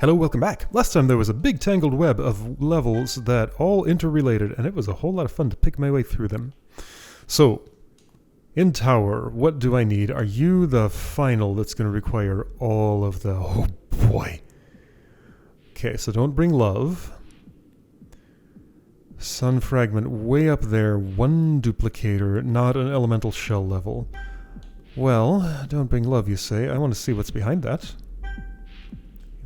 Hello, welcome back. Last time there was a big tangled web of levels that all interrelated, and it was a whole lot of fun to pick my way through them. So, in Tower, what do I need? Are you the final that's going to require all of the... Oh boy. Okay, so don't bring love. Sun fragment way up there, one duplicator, not an elemental shell level. Well, don't bring love, you say. I want to see what's behind that.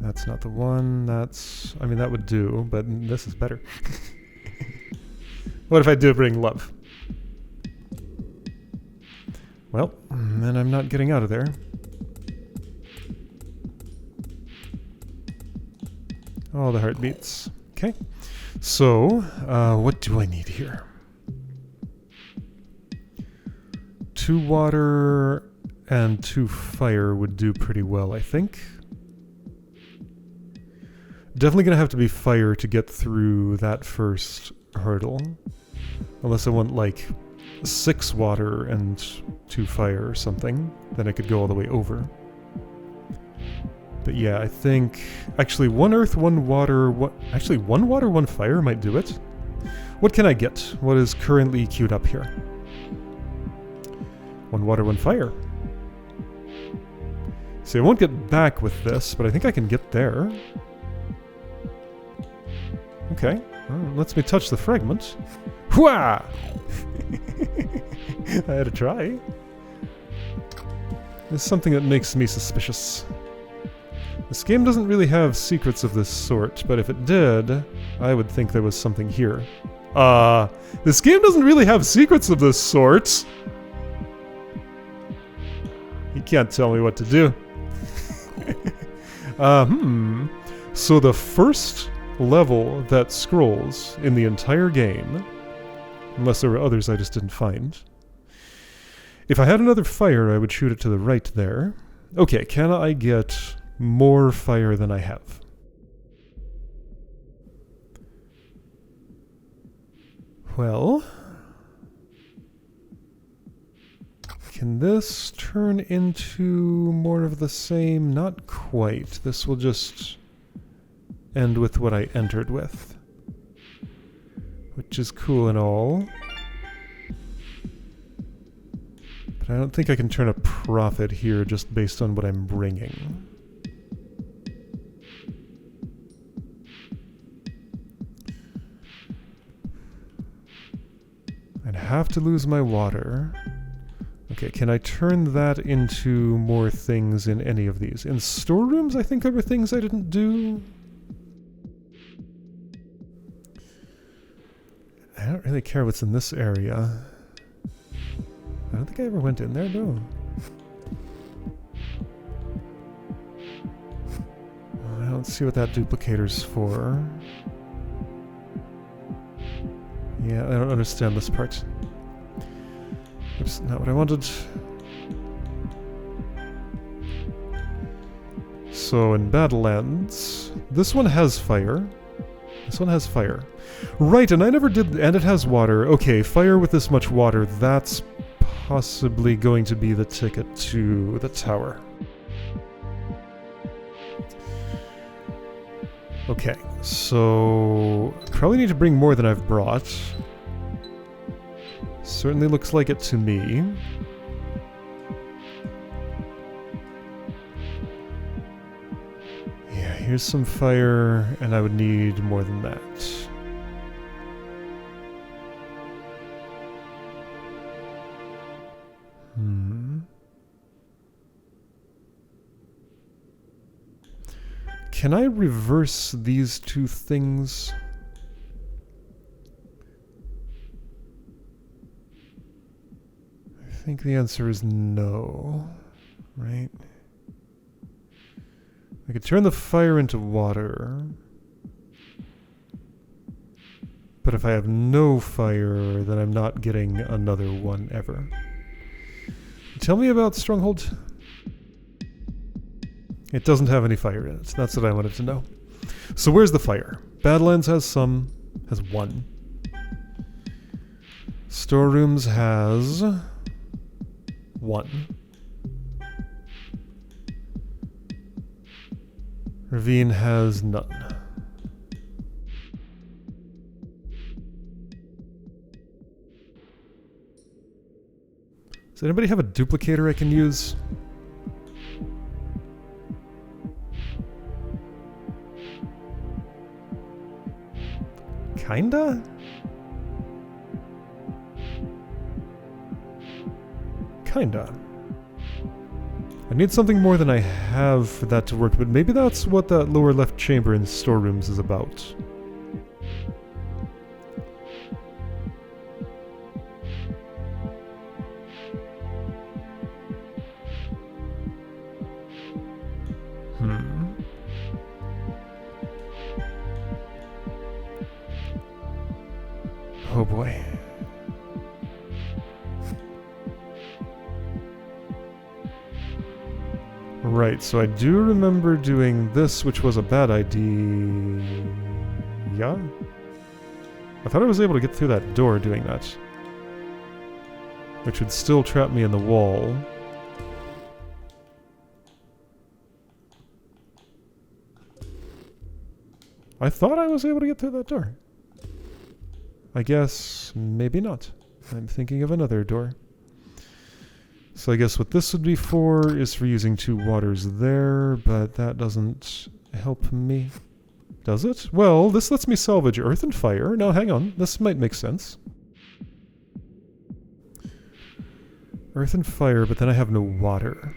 That's not the one. That's... I mean, that would do, but this is better. What if I do bring love? Well, then I'm not getting out of there. Oh, the heartbeats. Okay. So, what do I need here? 2 water and 2 fire would do pretty well, I think. Definitely gonna have to be fire to get through that first hurdle. Unless I want, like, 6 water and 2 fire or something. Then I could go all the way over. But yeah, I think... Actually, 1 earth, 1 water... Actually, 1 water, 1 fire might do it. What can I get? What is currently queued up here? 1 water, 1 fire. See, I won't get back with this, but I think I can get there. Okay, well, lets me touch the fragment. Hwah! I had to try. There's something that makes me suspicious. This game doesn't really have secrets of this sort, but if it did, I would think there was something here. This game doesn't really have secrets of this sort. You can't tell me what to do. So the first level that scrolls in the entire game, unless there were others I just didn't find. If I had another fire, I would shoot it to the right there. Okay, can I get more fire than I have? Well, can this turn into more of the same? Not quite. This will just end with what I entered with, which is cool and all. But I don't think I can turn a profit here just based on what I'm bringing. I'd have to lose my water. Okay, can I turn that into more things in any of these? In storerooms, I think there were things I didn't do. I don't really care what's in this area. I don't think I ever went in there, though. I don't see what that duplicator's for. Yeah, I don't understand this part. Oops, not what I wanted. So in Badlands, this one has fire. This one has fire. Right, and I never did... And it has water. Okay, fire with this much water. That's possibly going to be the ticket to the tower. Okay, so... Probably need to bring more than I've brought. Certainly looks like it to me. Yeah, here's some fire, and I would need more than that. Can I reverse these 2 things? I think the answer is no, right? I could turn the fire into water. But if I have no fire, then I'm not getting another one ever. Tell me about Stronghold. It doesn't have any fire in it. That's what I wanted to know. So where's the fire? Badlands has some. Has 1. Storerooms has 1. Ravine has none. Does anybody have a duplicator I can use? Kinda? Kinda. I need something more than I have for that to work, but maybe that's what that lower left chamber in storerooms is about. Oh boy. Right, so I do remember doing this, which was a bad idea. Yeah? I thought I was able to get through that door doing that. Which would still trap me in the wall. I thought I was able to get through that door. I guess maybe not. I'm thinking of another door. So I guess what this would be for is for using 2 waters there, but that doesn't help me. Does it? Well, this lets me salvage earth and fire. Now hang on, this might make sense. Earth and fire, but then I have no water.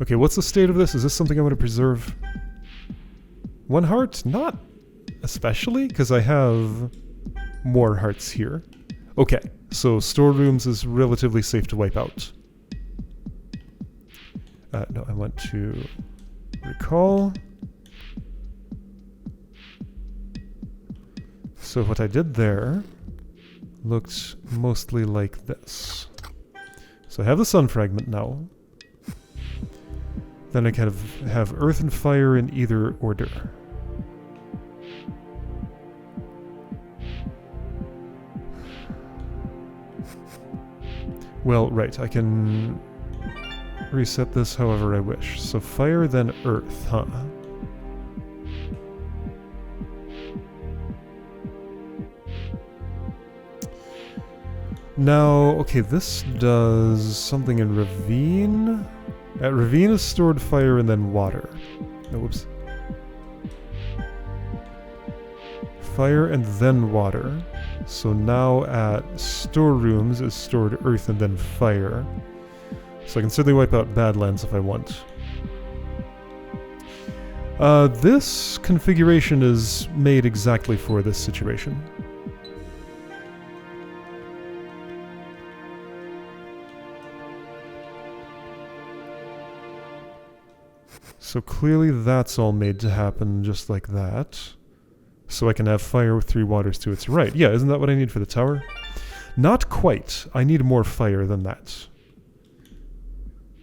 Okay, what's the state of this? Is this something I want to preserve? 1 heart? Not especially, because I have more hearts here. Okay, so storerooms is relatively safe to wipe out. No, I want to recall. So what I did there looked mostly like this. So I have the sun fragment now. Then I kind of have earth and fire in either order. Well, right, I can reset this however I wish. So fire, then earth, huh? Now, okay, this does something in ravine. At ravine is stored fire and then water. No, whoops. Fire and then water. So now at storerooms is stored earth and then fire. So I can certainly wipe out Badlands if I want. This configuration is made exactly for this situation. So clearly that's all made to happen just like that. So I can have fire with 3 waters to its right. Yeah, isn't that what I need for the tower? Not quite. I need more fire than that.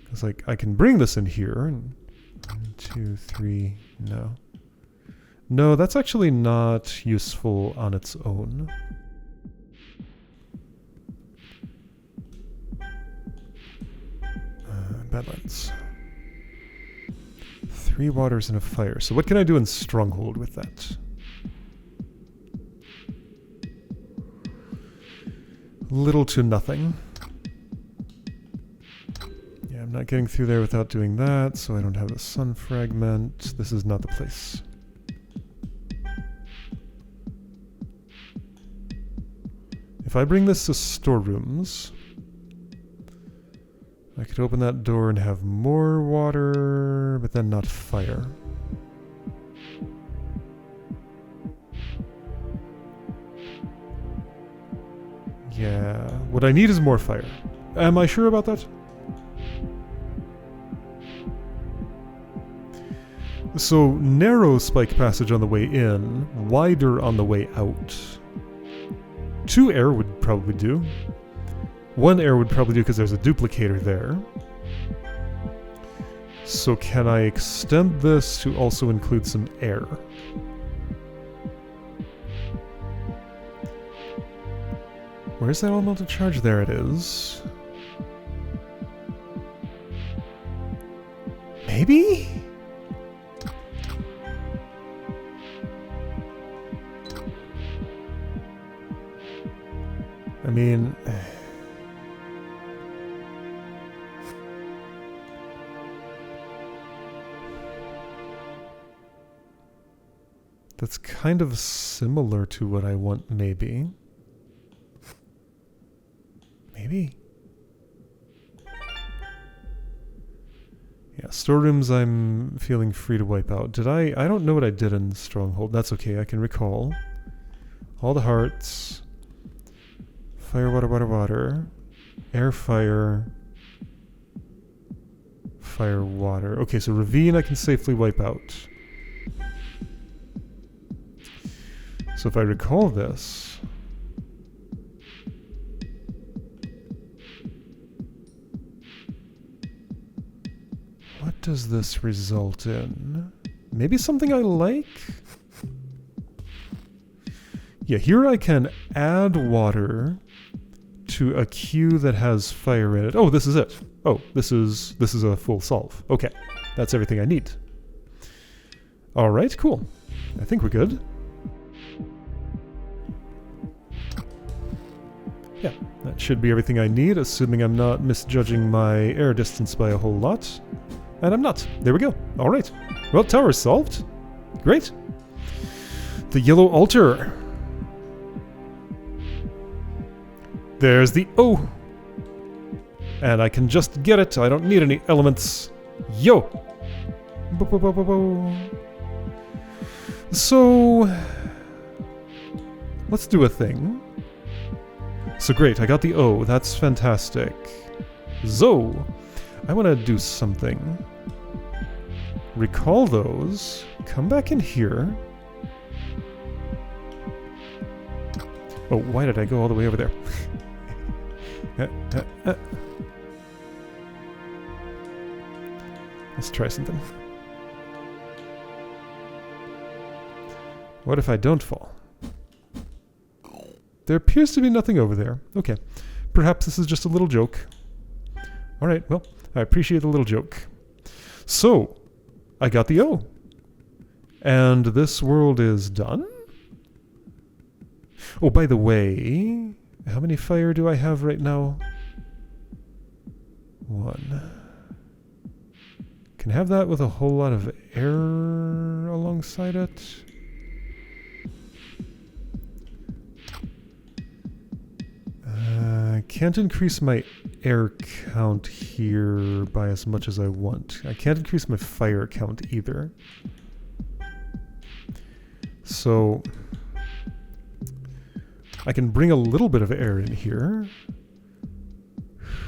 Because like I can bring this in here. And 1, 2, 3, no. No, that's actually not useful on its own. Badlands. 3 waters and a fire. So what can I do in Stronghold with that? Little to nothing. Yeah, I'm not getting through there without doing that, so I don't have the sun fragment. This is not the place. If I bring this to storerooms, I could open that door and have more water, but then not fire. Yeah, what I need is more fire. Am I sure about that? So, narrow spike passage on the way in, wider on the way out. 2 air would probably do. 1 air would probably do because there's a duplicator there. So can I extend this to also include some air? Where's that elemental charge? There it is. Maybe? mean... That's kind of similar to what I want, maybe. Maybe? Yeah, storerooms I'm feeling free to wipe out. Did I don't know what I did in Stronghold. That's okay, I can recall. All the hearts. Fire, water, water, water. Air, fire. Fire, water. Okay, so ravine I can safely wipe out. So if I recall this... What does this result in? Maybe something I like? Yeah, here I can add water to a queue that has fire in it. Oh, this is it. Oh, this is a full solve. Okay, that's everything I need. All right, cool. I think we're good. Yeah, that should be everything I need, assuming I'm not misjudging my air distance by a whole lot. And I'm not. There we go. All right. Well, tower solved. Great. The yellow altar. There's the O. And I can just get it. I don't need any elements. Yo! So... let's do a thing. So great, I got the O. That's fantastic. Zo! I want to do something. Recall those. Come back in here. Oh, why did I go all the way over there? Let's try something. What if I don't fall? There appears to be nothing over there. Okay. Perhaps this is just a little joke. Alright, well, I appreciate the little joke. So, I got the O. And this world is done? Oh, by the way, how many fire do I have right now? 1. Can have that with a whole lot of air alongside it. I can't increase my air count here by as much as I want. I can't increase my fire count either. So I can bring a little bit of air in here.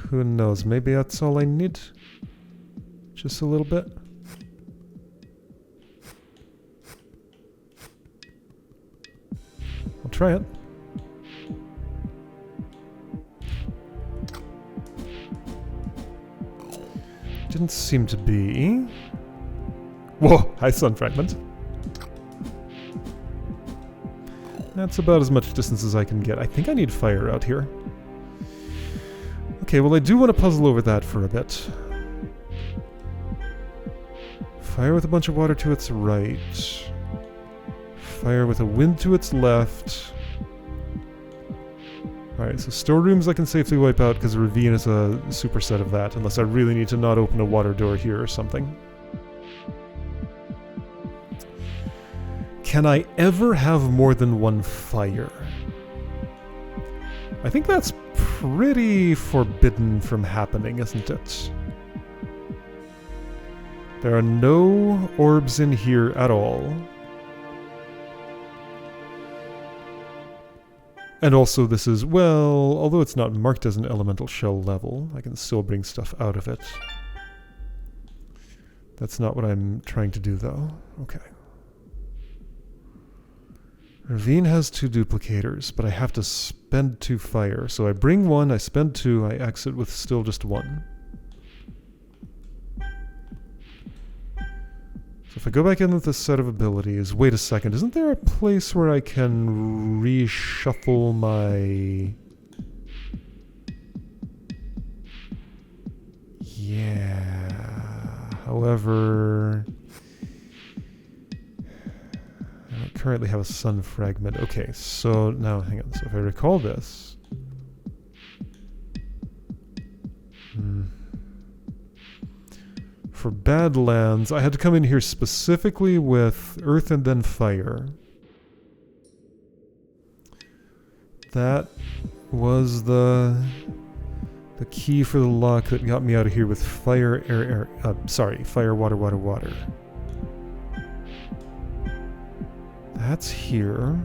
Who knows? Maybe that's all I need. Just a little bit. I'll try it. Didn't seem to be. Whoa! Hi, sun fragment. That's about as much distance as I can get. I think I need fire out here. Okay, well I do want to puzzle over that for a bit. Fire with a bunch of water to its right. Fire with a wind to its left. Alright, so storerooms I can safely wipe out because ravine is a superset of that, unless I really need to not open a water door here or something. Can I ever have more than one fire? I think that's pretty forbidden from happening, isn't it? There are no orbs in here at all. And also this is, well, although it's not marked as an elemental shell level, I can still bring stuff out of it. That's not what I'm trying to do, though. Okay. Ravine has 2 duplicators, but I have to spend 2 fire. So I bring 1, I spend 2, I exit with still just 1. So if I go back in with this set of abilities, wait a second, isn't there a place where I can reshuffle my... Yeah... However... I don't currently have a sun fragment. Okay, so now, hang on, so if I recall this... for Badlands, I had to come in here specifically with earth and then fire. That was the key for the lock that got me out of here with fire, fire, water, water, water. That's here.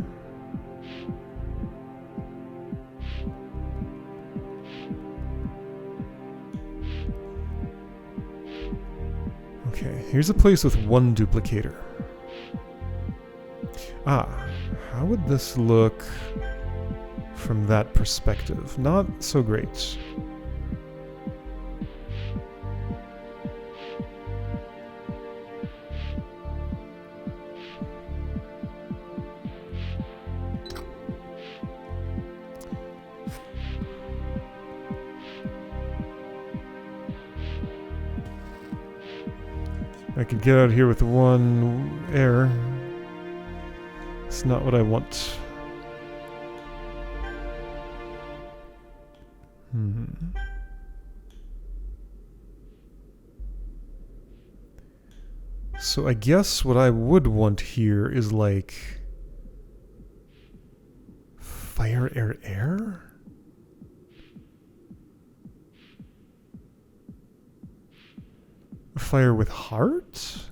Okay, here's a place with one duplicator. Ah, how would this look from that perspective? Not so great. I could get out here with one air. It's not what I want. So I guess what I would want here is like fire, air, air? Fire with heart?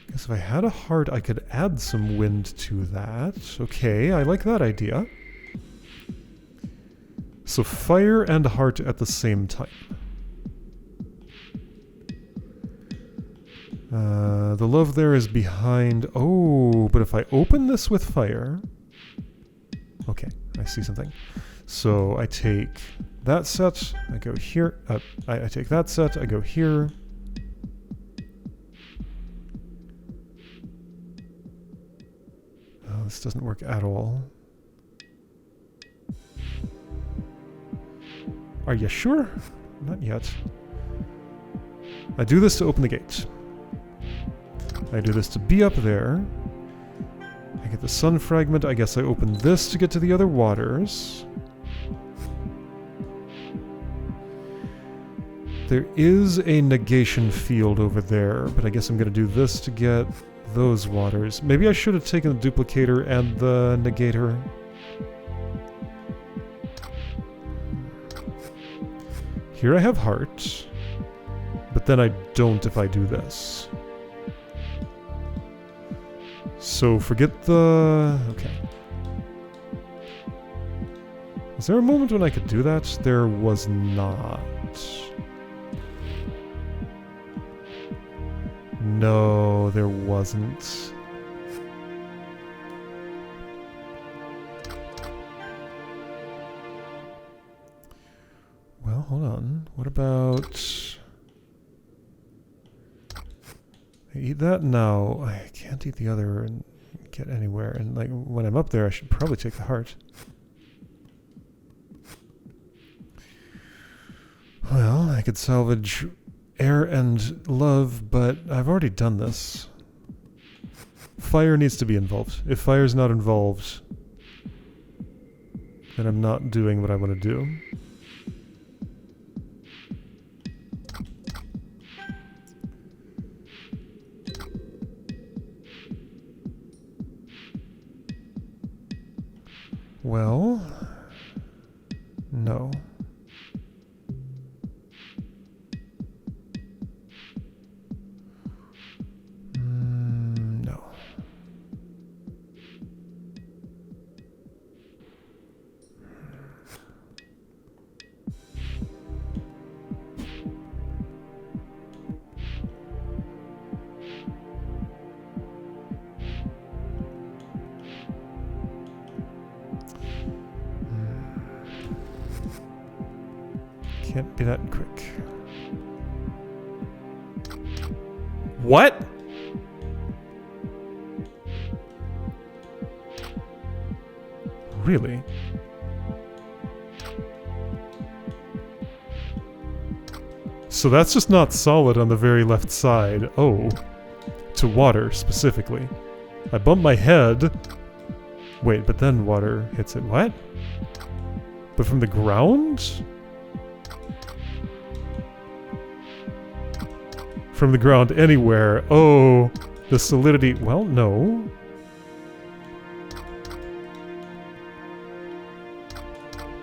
Guess if I had a heart, I could add some wind to that. Okay, I like that idea. So fire and heart at the same time. The love there is behind... Oh, but if I open this with fire... Okay, I see something. So I take that set, I go here, I take that set, I go here. Oh, this doesn't work at all. Are you sure? Not yet. I do this to open the gate. I do this to be up there. I get the sun fragment. I guess I open this to get to the other waters. There is a negation field over there, but I guess I'm going to do this to get those waters. Maybe I should have taken the duplicator and the negator. Here I have heart, but then I don't if I do this. So forget the... Okay. Was there a moment when I could do that? There was not. No, there wasn't. Well, hold on. What about... I eat that now. I can't eat the other and get anywhere. And like when I'm up there, I should probably take the heart. Well, I could salvage air and love, but I've already done this. Fire needs to be involved. If fire's not involved, then I'm not doing what I want to do. Well, no. No. Can't be that quick. What? Really? So that's just not solid on the very left side. Oh. To water, specifically. I bump my head. Wait, but then water hits it. What? But from the ground? from the ground anywhere. Oh, the solidity. Well, no.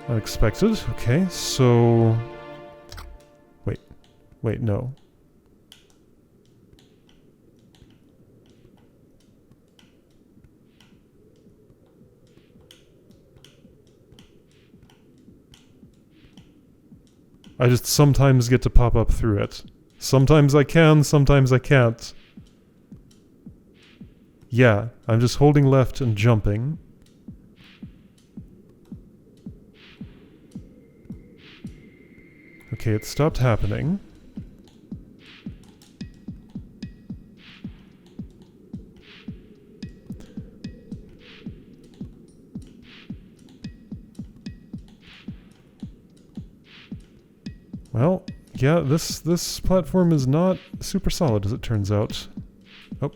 Unexpected. Okay, so... Wait, no. I just sometimes get to pop up through it. Sometimes I can, sometimes I can't. Yeah, I'm just holding left and jumping. Okay, it stopped happening. Well, yeah, this platform is not super solid, as it turns out. Oh.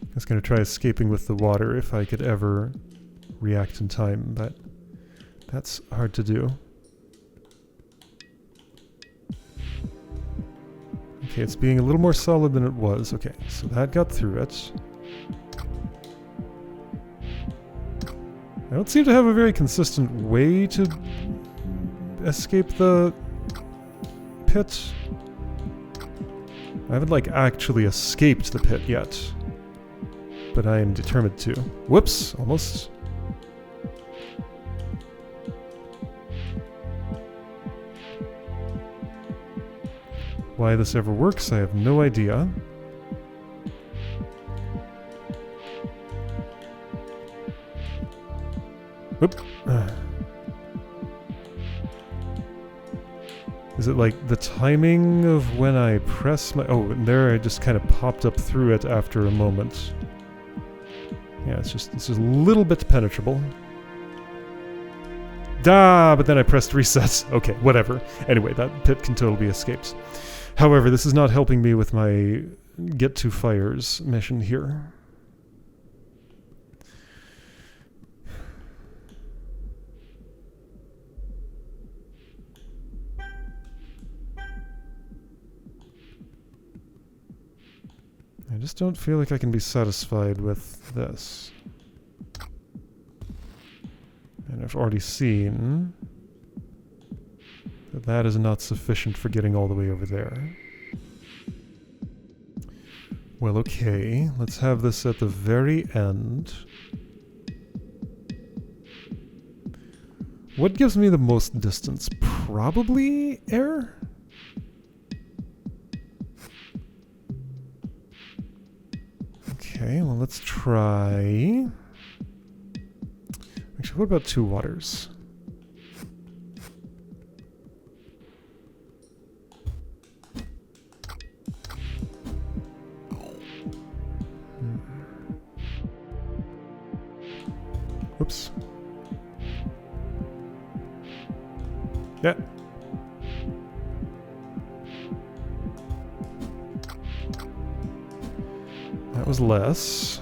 I was going to try escaping with the water if I could ever react in time, but that's hard to do. Okay, it's being a little more solid than it was. Okay, so that got through it. I don't seem to have a very consistent way to escape the pit. I haven't, like, actually escaped the pit yet. But I am determined to. Whoops! Almost. Why this ever works, I have no idea. Whoop. Is it like the timing of when I press my... Oh, and there I just kind of popped up through it after a moment. Yeah, it's just a little bit penetrable. But then I pressed reset. Okay, whatever. Anyway, that pit can totally be escaped. However, this is not helping me with my get to fires mission here. I just don't feel like I can be satisfied with this. And I've already seen that that is not sufficient for getting all the way over there. Well, okay, let's have this at the very end. What gives me the most distance? Probably air? Okay, well, let's try... Actually, what about 2 waters? Oops. Yeah. That was less.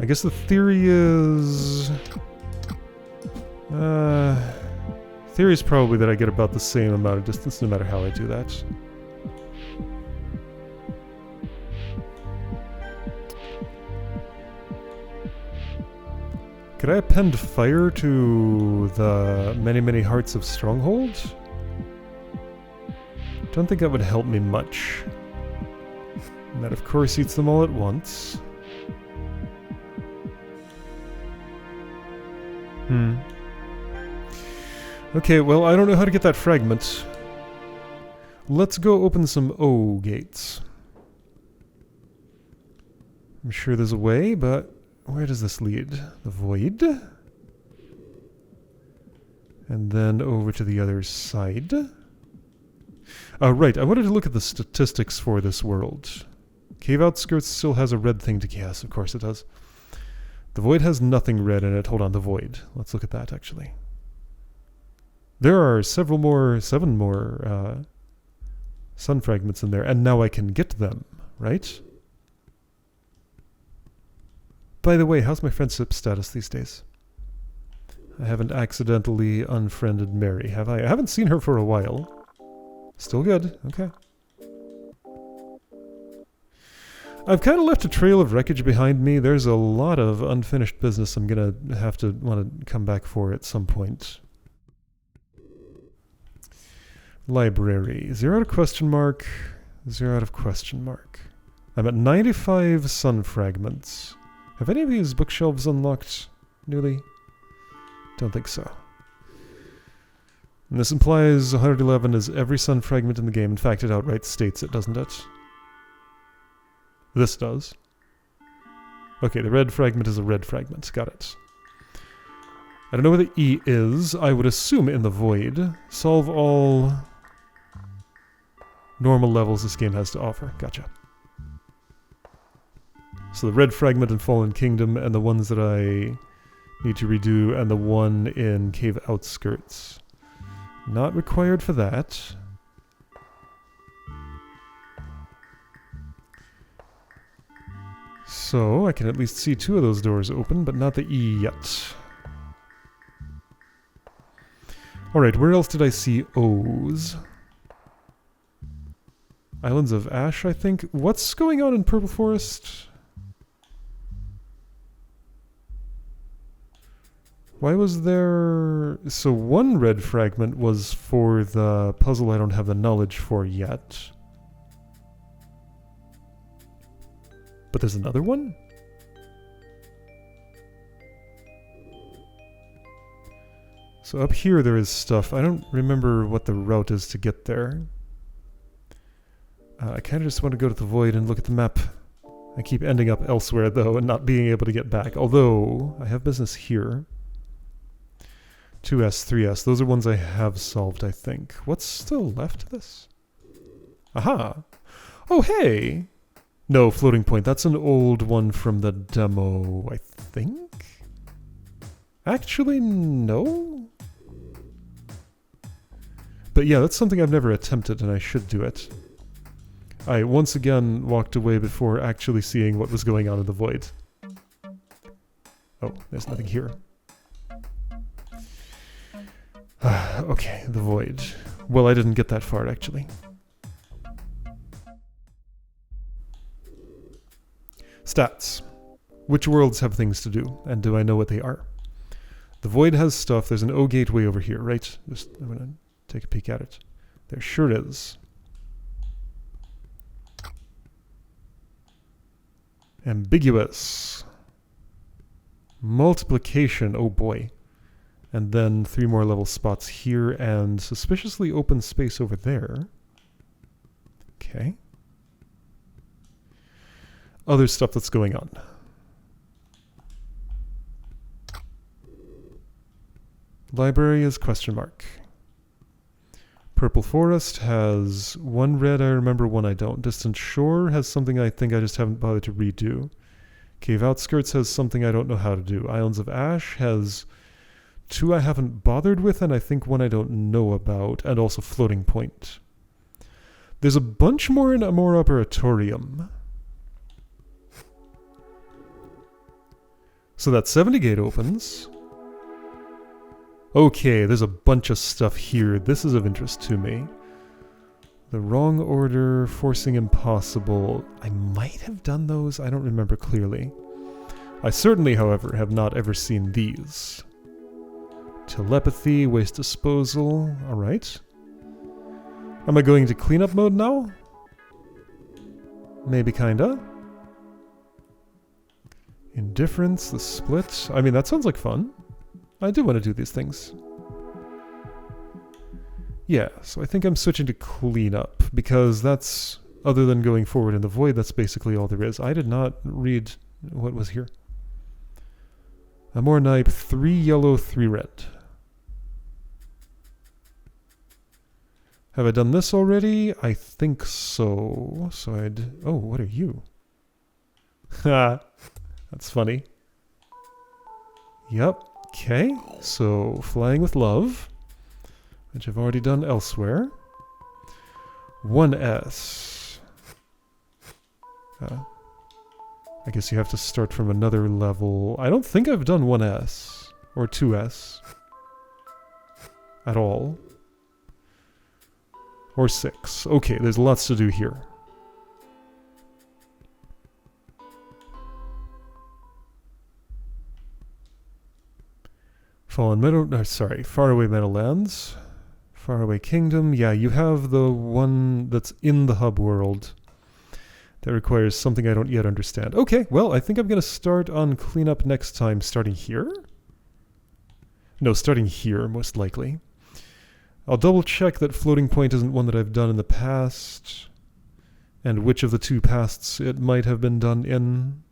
I guess the theory is... theory is probably that I get about the same amount of distance no matter how I do that. Could I append fire to the many hearts of Stronghold? Don't think that would help me much. And that of course eats them all at once. Okay, well, I don't know how to get that fragment. Let's go open some O gates. I'm sure there's a way, but where does this lead? The void? And then over to the other side. Right, I wanted to look at the statistics for this world. Cave Outskirts still has a red thing to cast, of course it does. The void has nothing red in it. Hold on, the void. Let's look at that, actually. There are 7 more sun fragments in there, and now I can get them, right? By the way, how's my friendship status these days? I haven't accidentally unfriended Mary, have I? I haven't seen her for a while. Still good. Okay. I've kind of left a trail of wreckage behind me. There's a lot of unfinished business I'm going to have to want to come back for at some point. Library. 0 out of question mark. 0 out of question mark. I'm at 95 sun fragments. Have any of these bookshelves unlocked newly? Don't think so. And this implies 111 is every sun fragment in the game. In fact, it outright states it, doesn't it? This does. Okay, the red fragment is a red fragment. Got it. I don't know where the E is. I would assume in the void. Solve all normal levels this game has to offer. Gotcha. So the red fragment in Fallen Kingdom and the ones that I need to redo and the one in Cave Outskirts. Not required for that. So I can at least see 2 of those doors open, but not the E yet. Alright, where else did I see O's? Islands of Ash, I think. What's going on in Purple Forest? Why was there... So one red fragment was for the puzzle I don't have the knowledge for yet. But there's another one? So up here there is stuff. I don't remember what the route is to get there. I kind of just want to go to the void and look at the map. I keep ending up elsewhere though and not being able to get back. Although, I have business here. 2S, 3S. Those are ones I have solved, I think. What's still left of this? Aha! Oh, hey! No, floating point. That's an old one from the demo, I think? Actually, no? But yeah, that's something I've never attempted, and I should do it. I once again walked away before actually seeing what was going on in the void. Oh, there's nothing here. Okay, the void. Well, I didn't get that far, actually. Stats. Which worlds have things to do, and do I know what they are? The void has stuff. There's an O gateway over here, right? I'm gonna take a peek at it. There sure is. Ambiguous. Multiplication, oh boy. And then 3 more level spots here, and suspiciously open space over there. Okay. Other stuff that's going on. Library is question mark. Purple Forest has 1 red I remember, 1 I don't. Distant Shore has something I think I just haven't bothered to redo. Cave Outskirts has something I don't know how to do. Islands of Ash has 2 I haven't bothered with, and I think 1 I don't know about, and also Floating Point. There's a bunch more in Amor Operatorium. So that 70 gate opens. Okay, there's a bunch of stuff here. This is of interest to me. The wrong order, forcing impossible. I might have done those, I don't remember clearly. I certainly, however, have not ever seen these. Telepathy, waste disposal, alright. Am I going to cleanup mode now? Maybe kinda. Indifference, the split. I mean, that sounds like fun. I do want to do these things. Yeah, so I think I'm switching to cleanup, because that's, other than going forward in the void, that's basically all there is. I did not read what was here. Amor Nipe, 3 yellow, 3 red. Have I done this already? I think so. So I'd... Oh, what are you? Ha! That's funny. Yep. Okay. So, Flying with Love, which I've already done elsewhere. 1S. I guess you have to start from another level. I don't think I've done 1S. or 2s at all. Or 6. Okay, there's lots to do here. Faraway Meadowlands. Faraway Kingdom. Yeah, you have the one that's in the hub world that requires something I don't yet understand. Okay, well, I think I'm going to start on cleanup next time, starting here? No, starting here, most likely. I'll double check that floating point isn't one that I've done in the past, and which of the two pasts it might have been done in.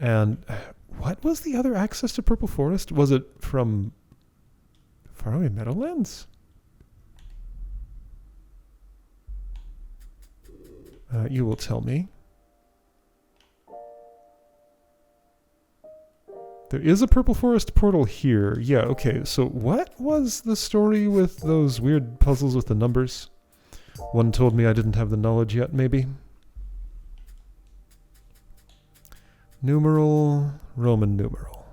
And what was the other access to Purple Forest? Was it from Faraway Meadowlands? You will tell me. There is a Purple Forest portal here. Yeah, okay. So what was the story with those weird puzzles with the numbers? One told me I didn't have the knowledge yet, maybe. Numeral, Roman numeral.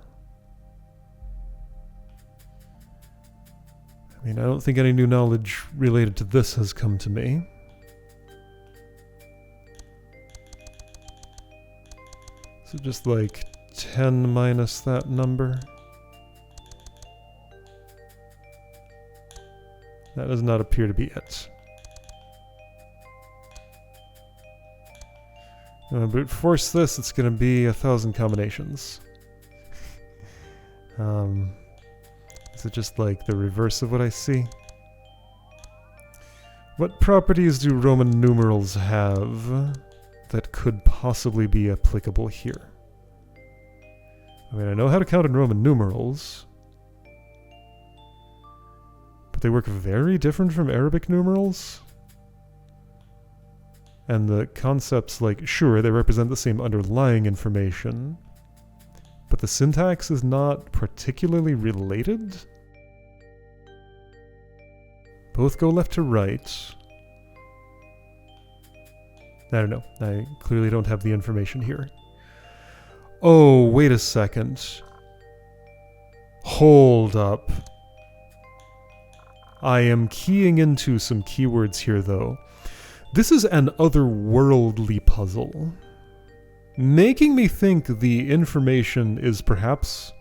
I mean, I don't think any new knowledge related to this has come to me. So just like 10 minus that number. That does not appear to be it. Brute force this, it's going to be 1,000 combinations. Is it just like the reverse of what I see? What properties do Roman numerals have that could possibly be applicable here? I mean, I know how to count in Roman numerals, but they work very different from Arabic numerals. And the concepts, like, sure, they represent the same underlying information, but the syntax is not particularly related. Both go left to right. I don't know. I clearly don't have the information here. Oh, wait a second. Hold up. I am keying into some keywords here, though. This is an otherworldly puzzle, making me think the information is perhaps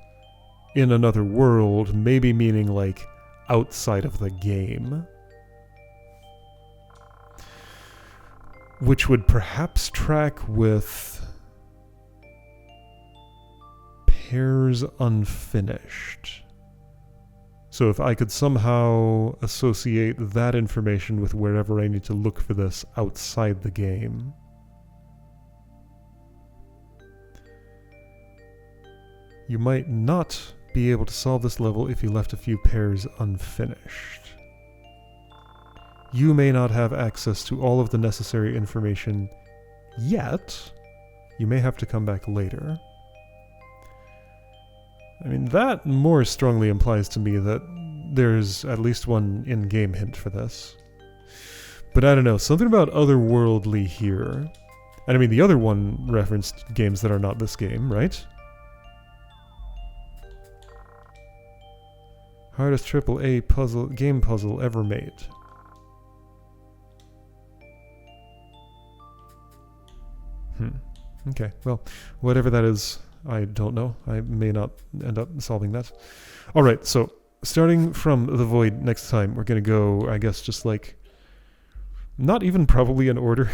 in another world, maybe meaning like outside of the game, which would perhaps track with pairs unfinished. So if I could somehow associate that information with wherever I need to look for this outside the game. You might not be able to solve this level if you left a few pairs unfinished. You may not have access to all of the necessary information yet. You may have to come back later. I mean, that more strongly implies to me that there's at least one in-game hint for this. But I don't know, something about otherworldly here. And I mean, the other one referenced games that are not this game, right? Hardest AAA game puzzle ever made. Okay, well, whatever that is, I don't know. I may not end up solving that. Alright, so starting from the void next time, we're going to go, I guess, just like, not even probably in order,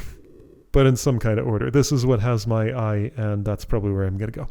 but in some kind of order. This is what has my eye, and that's probably where I'm going to go.